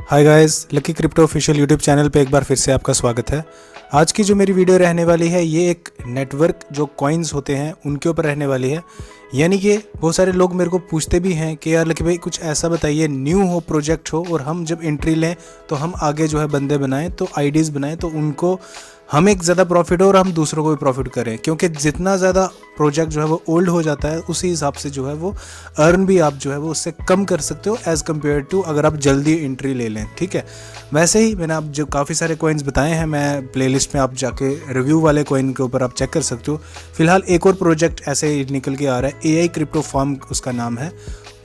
Hi guys, lucky crypto official YouTube channel पे एक बार फिर से आपका स्वागत है। आज की जो मेरी वीडियो रहने वाली है ये एक नेटवर्क जो कॉइन्स होते हैं उनके ऊपर रहने वाली है। यानी कि बहुत सारे लोग मेरे को पूछते भी हैं कि यार लकी भाई कुछ ऐसा बताइए, न्यू हो, प्रोजेक्ट हो और हम जब एंट्री लें तो हम आगे जो है बंदे बनाएं, तो आईडीज़ बनाएं तो उनको हमें एक ज़्यादा प्रॉफिट हो और हम दूसरों को भी प्रॉफिट करें। क्योंकि जितना ज़्यादा प्रोजेक्ट जो है वो ओल्ड हो जाता है उसी हिसाब से जो है वो अर्न भी आप जो है वो उससे कम कर सकते हो एज़ कम्पेयर टू अगर आप जल्दी एंट्री ले लें। ठीक है, वैसे ही मैंने आप जो काफ़ी सारे कॉइन्स बताए हैं, मैं प्लेलिस्ट में आप जाके रिव्यू वाले कॉइन के ऊपर आप चेक कर सकते हो। फिलहाल एक और प्रोजेक्ट ऐसे ही निकल के आ रहा है, AI क्रिप्टो फार्म उसका नाम है।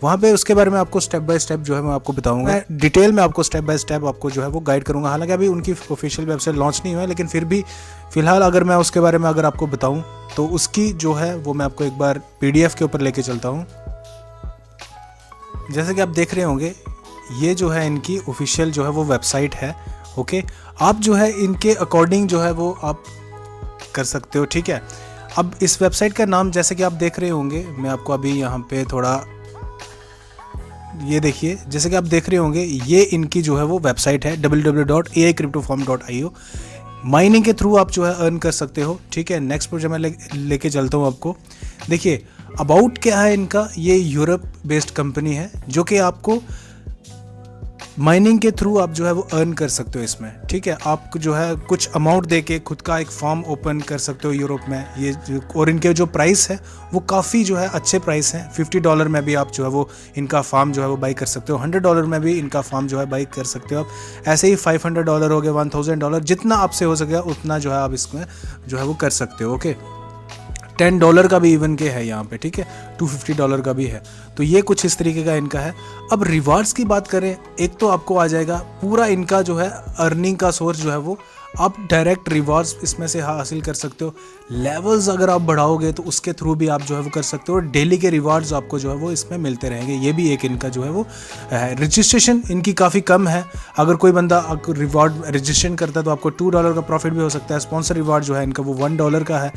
वहाँ पे उसके बारे में आपको स्टेप बाय स्टेप जो है मैं आपको बताऊंगा, डिटेल में आपको स्टेप बाय स्टेप आपको जो है वो गाइड करूंगा। हालांकि अभी उनकी ऑफिशियल वेबसाइट लॉन्च नहीं हुआ है, लेकिन फिर भी फ़िलहाल अगर मैं उसके बारे में अगर आपको बताऊं तो उसकी जो है वो मैं आपको एक बार PDF के ऊपर लेके चलता हूं। जैसे कि आप देख रहे होंगे ये जो है इनकी ऑफिशियल जो है वो वेबसाइट है। ओके, आप जो है इनके अकॉर्डिंग जो है वो आप कर सकते हो। ठीक है, अब इस वेबसाइट का नाम जैसे कि आप देख रहे होंगे, मैं आपको अभी यहाँ पे थोड़ा ये देखिए, जैसे कि आप देख रहे होंगे ये इनकी जो है वो वेबसाइट है www.aiCryptoFarm.io। माइनिंग के थ्रू आप जो है अर्न कर सकते हो। ठीक है, नेक्स्ट प्रोजेक्ट मैं लेके चलता हूँ आपको। देखिए अबाउट क्या है इनका, ये यूरोप बेस्ड कंपनी है जो कि आपको माइनिंग के थ्रू आप जो है वो अर्न कर सकते हो इसमें। ठीक है, आप जो है कुछ अमाउंट देके खुद का एक फार्म ओपन कर सकते हो यूरोप में। ये और इनके जो प्राइस है वो काफ़ी जो है अच्छे प्राइस हैं। $50 में भी आप जो है वो इनका फार्म जो है वो बाई कर सकते हो। $100 में भी इनका फार्म जो है बाई कर सकते हो आप। ऐसे ही $500 हो गए, $1000, जितना आपसे हो सके उतना जो है आप इसमें जो है वो कर सकते हो। ओके, $10 का भी इवन के है यहाँ पे। ठीक है, $250 का भी है। तो ये कुछ इस तरीके का इनका है। अब रिवार्ड्स की बात करें, एक तो आपको आ जाएगा पूरा इनका जो है अर्निंग का सोर्स जो है वो आप डायरेक्ट रिवार्ड्स इसमें से हासिल कर सकते हो। लेवल्स अगर आप बढ़ाओगे तो उसके थ्रू भी आप जो है वो कर सकते हो। डेली के रिवार्ड्स आपको जो है वो इसमें मिलते रहेंगे। ये भी एक इनका जो है वो है। रजिस्ट्रेशन इनकी काफ़ी कम है। अगर कोई बंदा रिवार्ड रजिस्ट्रेशन करता है तो आपको $2 का प्रॉफिट भी हो सकता है। स्पॉन्सर रिवार्ड जो है इनका वो $1 का है।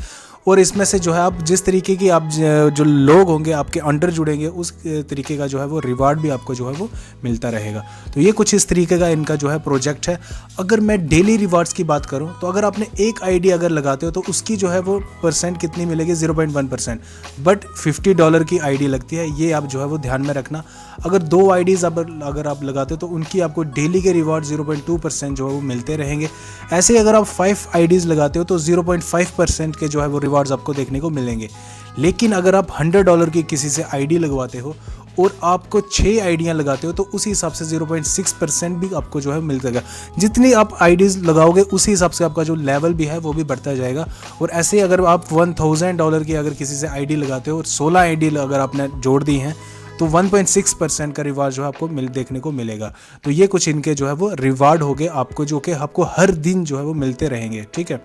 और इसमें से जो है आप जिस तरीके की आप जो लोग होंगे आपके अंडर जुड़ेंगे उस तरीके का जो है वो रिवार्ड भी आपको जो है वो मिलता रहेगा। तो ये कुछ इस तरीके का इनका जो है प्रोजेक्ट है। अगर मैं डेली रिवार्ड्स की बात करूं तो अगर आपने एक आईडी अगर लगाते हो तो उसकी जो है वो परसेंट कितनी मिलेगी, 0.1%। बट $50 की आईडी लगती है, ये आप जो है वो ध्यान में रखना। अगर 2 आईडीज़ अगर आप लगाते हो तो उनकी आपको डेली के रिवार्ड 0.2% जो है वो मिलते रहेंगे। ऐसे अगर आप 5 आईडीज़ लगाते हो तो 0.5% के जो है वो रिवार्ड्स आपको देखने को मिलेंगे। लेकिन अगर आप $100 की किसी से आईडी लगवाते हो और आपको 6 आईडियाँ लगाते हो तो उसी हिसाब से 0.6% भी आपको जो है मिल जाएगा। जितनी आप आईडीज़ लगाओगे उसी हिसाब से आपका जो लेवल भी है वो भी बढ़ता जाएगा। और ऐसे अगर आप $1000 की अगर किसी से आईडी लगाते हो और 16 आईडी अगर आपने जोड़ दी हैं तो 1.6% का रिवार्ड जो है आपको देखने को मिलेगा। तो ये कुछ इनके जो है वो रिवार्ड हो गए आपको, जो कि आपको हर दिन जो है वो मिलते रहेंगे। ठीक है,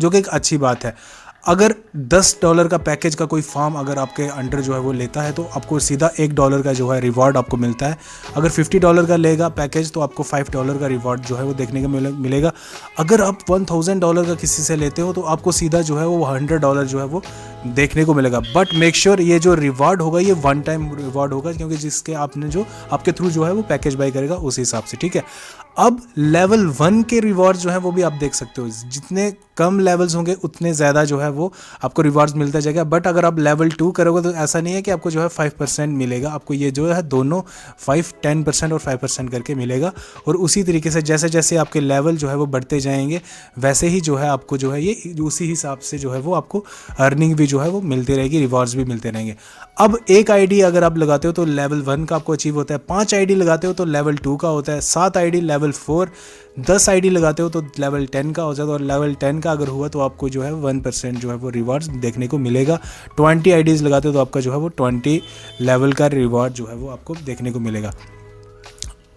जो कि एक अच्छी बात है। अगर $10 का पैकेज का कोई फार्म अगर आपके अंडर जो है वो लेता है तो आपको सीधा $1 का जो है रिवार्ड आपको मिलता है। अगर $50 का लेगा पैकेज तो आपको $5 का रिवार्ड जो है वो देखने को मिलेगा। अगर आप $1000 का किसी से लेते हो तो आपको सीधा जो है वो $100 जो है वो देखने को मिलेगा। बट मेक श्योर ये जो रिवार्ड होगा ये वन टाइम रिवार्ड होगा, क्योंकि जिसके आपने जो आपके थ्रू जो है वो पैकेज बाई करेगा उस हिसाब से। ठीक है, अब लेवल 1 के रिवार्ड्स जो है वो भी आप देख सकते हो। जितने कम लेवल्स होंगे उतने ज़्यादा जो है वो आपको रिवार्ड्स मिलता जाएगा। बट अगर आप लेवल 2 करोगे तो ऐसा नहीं है कि आपको जो है 5% मिलेगा। आपको ये जो है दोनों 10% और 5% करके मिलेगा। और उसी तरीके से जैसे जैसे आपके लेवल जो है वो बढ़ते जाएंगे वैसे ही जो है आपको जो है ये उसी हिसाब से जो है वो आपको अर्निंग भी जो है वो मिलती रहेगी, रिवार्ड्स भी मिलते रहेंगे। अब एक आईडी अगर आप लगाते हो तो लेवल 1 का आपको अचीव होता है। 5 आईडी लगाते हो तो लेवल 2 का होता है। 7 आईडी लेवल 4, 10 आईडी लगाते हो तो लेवल 10 का हो जाता है। और लेवल 10 का अगर हुआ तो आपको जो है 1% जो है वो रिवार्ड्स देखने को मिलेगा। 20 आईडीज़ लगाते हो तो आपका जो है वो 20 लेवल का रिवार्ड जो है वो आपको देखने को मिलेगा।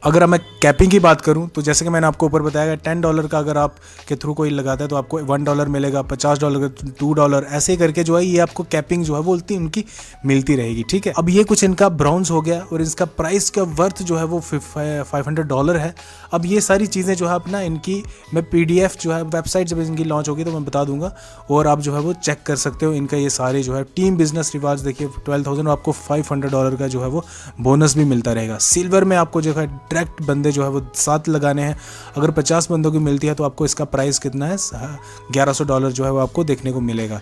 अगर मैं कैपिंग की बात करूं तो जैसे कि मैंने आपको ऊपर बताया $10 का अगर आप के थ्रू कोई लगाता है तो आपको $1 मिलेगा, $50 का $2, ऐसे करके जो है ये आपको कैपिंग जो है वो उनकी मिलती रहेगी। ठीक है, अब ये कुछ इनका ब्राउन्स हो गया और इसका प्राइस का वर्थ जो है वो $500 है। अब ये सारी चीज़ें जो है अपना इनकी मैं PDF जो है वेबसाइट जब इनकी लॉन्च होगी तो मैं बता दूंगा और आप जो है वो चेक कर सकते हो। इनका ये सारे जो है टीम बिजनेस रिवार्ड्स देखिए 12,000 और आपको $500 का जो है वो बोनस भी मिलता रहेगा। सिल्वर में आपको जो है डायरेक्ट बंदे जो है वो 7 लगाने हैं। अगर 50 बंदों की मिलती है तो आपको इसका प्राइस कितना है, $1100 जो है वो आपको देखने को मिलेगा।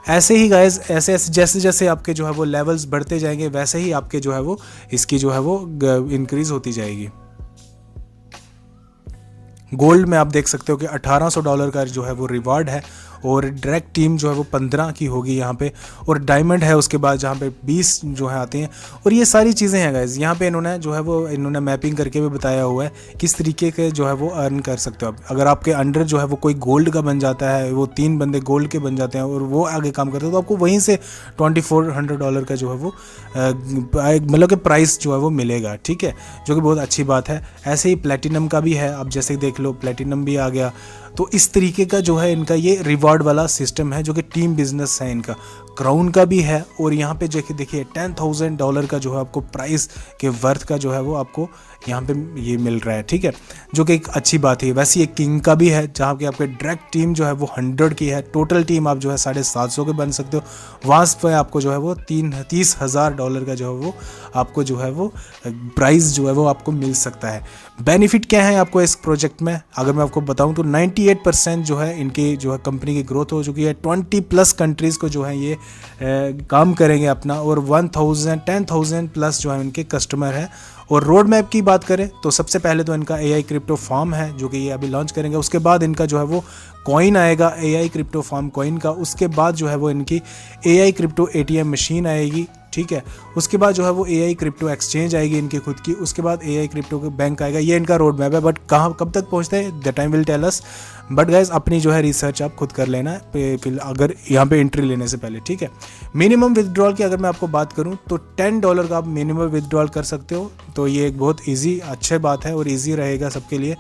ऐसे ही गाइज ऐसे जैसे जैसे आपके जो है वो लेवल्स बढ़ते जाएंगे वैसे ही आपके जो है वो इसकी जो है वो इंक्रीज़ होती जाएगी। गोल्ड में आप देख सकते हो कि $1800 का जो है वो रिवार्ड है और डायरेक्ट टीम जो है वो 15 की होगी यहाँ पे, और डायमंड है उसके बाद जहाँ पे 20 जो है आते हैं। और ये सारी चीज़ें हैं गाइज, यहाँ पे इन्होंने जो है वो इन्होंने मैपिंग करके भी बताया हुआ है किस तरीके के जो है वो अर्न कर सकते हो आप। अगर आपके अंडर जो है वो कोई गोल्ड का बन जाता है, वो 3 बंदे गोल्ड के बन जाते हैं और वो आगे काम करते हैं, तो आपको वहीं से $2400 का जो है वो मतलब कि प्राइस जो है वो मिलेगा, ठीक है, जो कि बहुत अच्छी बात है। ऐसे ही प्लेटिनम का भी है, आप जैसे देख लो प्लेटिनम भी आ गया। तो इस तरीके का जो है इनका ये रिवार्ड वाला सिस्टम है जो कि टीम बिजनेस है इनका। क्राउन का भी है, और यहाँ पे जो कि देखिए $10,000 का जो है आपको प्राइस के वर्थ का जो है वो आपको यहाँ पे ये मिल रहा है, ठीक है, जो कि एक अच्छी बात है। वैसे ये किंग का भी है जहाँ पे आपके डायरेक्ट टीम जो है वो 100 की है, टोटल टीम आप जो है 750 के बन सकते हो। वहाँ पर आपको जो है वो $30,000 का जो है वो आपको जो है वो प्राइस जो है वो आपको मिल सकता है। बेनिफिट क्या है आपको इस प्रोजेक्ट में, अगर मैं आपको बताऊं तो 98% जो है इनकी जो है कंपनी की ग्रोथ हो चुकी है। 20+ कंट्रीज़ को जो है ये काम करेंगे अपना, और 10,000 प्लस जो है इनके कस्टमर है। और रोड मैप की बात करें तो सबसे पहले तो इनका AI क्रिप्टो फार्म है जो कि ये अभी लॉन्च करेंगे। उसके बाद इनका जो है वो कॉइन आएगा AI क्रिप्टो फार्म कॉइन का। उसके बाद जो है वो इनकी AI क्रिप्टो ATM मशीन आएगी, ठीक है। उसके बाद जो है वो AI क्रिप्टो एक्सचेंज आएगी इनकी खुद की। उसके बाद AI क्रिप्टो बैंक आएगा। ये इनका रोड मैप है, बट कहाँ कब तक पहुँचते हैं the time will tell us. But guys अपनी जो है रिसर्च आप खुद कर लेना अगर यहाँ पे एंट्री लेने से पहले, ठीक है। मिनिमम विदड्रॉल की अगर मैं आपको बात करूँ तो $10 का आप मिनिमम विदड्रॉल कर सकते हो। तो ये एक बहुत ईजी अच्छी बात है और ईजी रहेगा सबके लिए।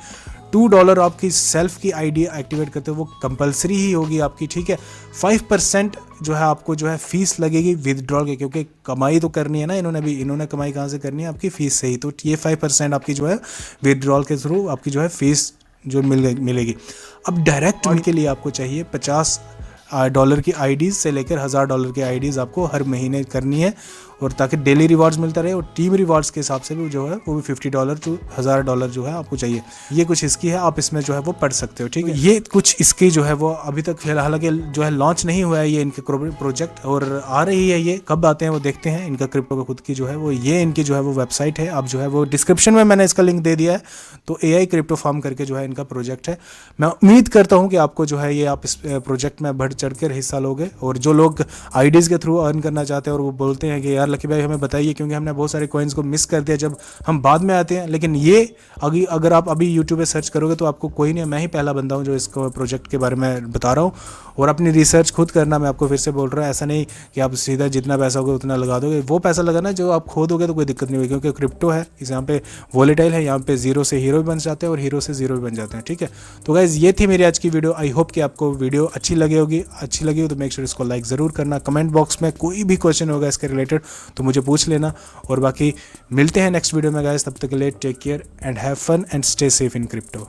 $2 आपकी सेल्फ की आईडी एक्टिवेट करते हो वो कंपलसरी ही होगी आपकी, ठीक है। 5% जो है आपको जो है फीस लगेगी विदड्रॉल के, क्योंकि कमाई तो करनी है ना इन्होंने कमाई कहाँ से करनी है, आपकी फीस से ही। तो ये 5% आपकी जो है विदड्रॉल के थ्रू आपकी जो है फीस जो मिलेगी। अब डायरेक्ट उनके लिए आपको चाहिए $50 की आईडीज़ से लेकर $1000 की आईडीज़ आपको हर महीने करनी है, और ताकि डेली रिवार्ड्स मिलता रहे। और टीम रिवार्ड्स के हिसाब से भी जो है वो भी $50 to $1000 जो है आपको चाहिए। ये कुछ इसकी है, आप इसमें जो है वो पढ़ सकते हो, ठीक है। ये कुछ इसकी जो है वो अभी तक हालांकि जो है लॉन्च नहीं हुआ है ये इनके प्रोजेक्ट, और आ रही है, ये कब आते हैं वो देखते हैं। इनका क्रिप्टो का खुद की जो है वो ये इनकी जो है वो वेबसाइट है। अब जो है वो डिस्क्रिप्शन में मैंने इसका लिंक दे दिया है। तो AI क्रिप्टो फार्म करके जो है इनका प्रोजेक्ट है। मैं उम्मीद करता हूँ कि आपको जो है ये आप इस प्रोजेक्ट में बढ़ चढ़ कर हिस्सा लोगे। और जो लोग आईडीज़ के थ्रू अर्न करना चाहते हैं और वो बोलते हैं कि यार लकी भाई हमें बताइए, क्योंकि हमने बहुत सारे कॉइन्स को मिस कर दिया जब हम बाद में आते हैं। लेकिन ये अगर आप अभी यूट्यूब पे सर्च करोगे तो आपको कोई नहीं, मैं ही पहला बंदा हूँ जो इसको प्रोजेक्ट के बारे में बता रहा हूँ। और अपनी रिसर्च खुद करना, मैं आपको फिर से बोल रहा हूँ। ऐसा नहीं कि आप सीधा जितना पैसा होगा उतना लगा दोगे, वो पैसा लगाना जो आप खो दोगे तो कोई दिक्कत नहीं होगी, क्योंकि क्रिप्टो है, इस यहाँ पे वॉलेटाइल है, यहाँ पे जीरो से हीरो भी बन जाते हैं और हीरो से जीरो भी बन जाते हैं, ठीक है। तो गाइज ये थी मेरी आज की वीडियो। आई होप कि आपको वीडियो अच्छी लगी होगी तो मेक श्योर इसको लाइक ज़रूर करना। कमेंट बॉक्स में कोई भी क्वेश्चन होगा इसके रिलेटेड तो मुझे पूछ लेना। और बाकी मिलते हैं नेक्स्ट वीडियो में गाइज, तब तक के लिए take care and have fun and stay safe in crypto.